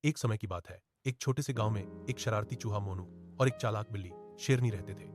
एक समय की बात है। एक छोटे से गांव में एक शरारती चूहा मोनू और एक चालाक बिल्ली शेरनी रहते थे।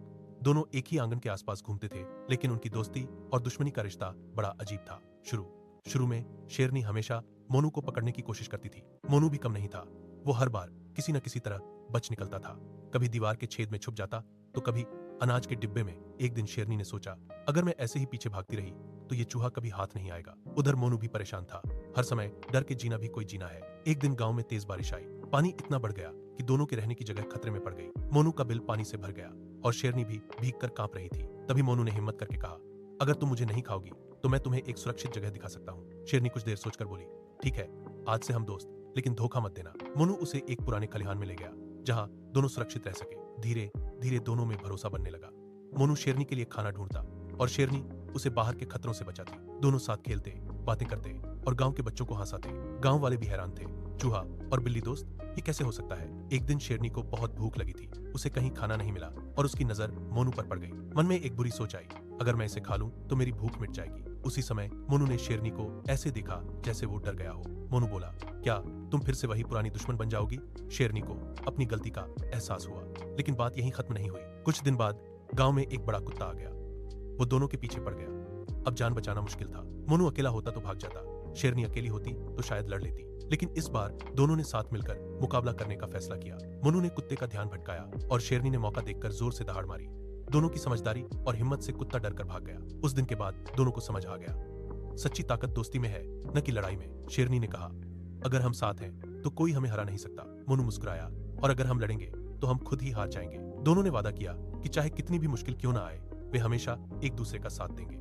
दोनों एक ही आंगन के आसपास घूमते थे, लेकिन उनकी दोस्ती और दुश्मनी का रिश्ता बड़ा अजीब था। शुरू शुरू में शेरनी हमेशा मोनू को पकड़ने की कोशिश करती थी। मोनू भी कम नहीं था। वो हर बार किसी न किसी तरह बच निकलता था। कभी दीवार के छेद में छुप जाता, तो कभी अनाज के डिब्बे में। एक दिन शेरनी ने सोचा, अगर मैं ऐसे ही पीछे भागती रही तो ये चूहा कभी हाथ नहीं आएगा। उधर मोनू भी परेशान था। हर समय डर के जीना भी कोई जीना है। एक दिन गांव में तेज बारिश आई। पानी इतना बढ़ गया कि दोनों के रहने की जगह खतरे में पड़ गई। मोनू का बिल पानी से भर गया और शेरनी भी भीग कर कांप रही थी। तभी मोनू ने हिम्मत करके कहा, अगर तुम मुझे नहीं खाओगी तो मैं तुम्हें एक सुरक्षित जगह दिखा सकता हूँ। शेरनी कुछ देर सोचकर बोली, ठीक है, आज से हम दोस्त, लेकिन धोखा मत देना। मोनू उसे एक पुराने खलिहान में ले गया, जहाँ दोनों सुरक्षित रह सके। धीरे धीरे दोनों में भरोसा बनने लगा। मोनू शेरनी के लिए खाना ढूंढता और शेरनी उसे बाहर के खतरों से बचाती। दोनों साथ खेलते, बातें करते और गांव के बच्चों को हंसाते। गांव वाले भी हैरान थे, चूहा और बिल्ली दोस्त, ये कैसे हो सकता है। एक दिन शेरनी को बहुत भूख लगी थी। उसे कहीं खाना नहीं मिला और उसकी नजर मोनू पर पड़ गई। मन में एक बुरी सोच आई, अगर मैं इसे खा लूं तो मेरी भूख मिट जाएगी। उसी समय मोनू ने शेरनी को ऐसे देखा जैसे वो डर गया हो। मोनू बोला, क्या तुम फिर से वही पुरानी दुश्मन बन जाओगी। शेरनी को अपनी गलती का एहसास हुआ, लेकिन बात यहीं खत्म नहीं हुई। कुछ दिन बाद गांव में एक बड़ा कुत्ता आ गया। वो दोनों के पीछे पड़ गया। अब जान बचाना मुश्किल था। मोनू अकेला होता तो भाग जाता, शेरनी अकेली होती तो शायद लड़ लेती, लेकिन इस बार दोनों ने साथ मिलकर मुकाबला करने का फैसला किया। मोनू ने कुत्ते का ध्यान भटकाया और शेरनी ने मौका देखकर जोर से दहाड़ मारी। दोनों की समझदारी और हिम्मत से कुत्ता डरकर भाग गया। उस दिन के बाद दोनों को समझ आ गया, सच्ची ताकत दोस्ती में है, न कि लड़ाई में। शेरनी ने कहा, अगर हम साथ हैं तो कोई हमें हरा नहीं सकता। मोनू मुस्कुराया, और अगर हम लड़ेंगे तो हम खुद ही हार जाएंगे। दोनों ने वादा किया कि चाहे कितनी भी मुश्किल क्यों ना आए, वे हमेशा एक दूसरे का साथ देंगे।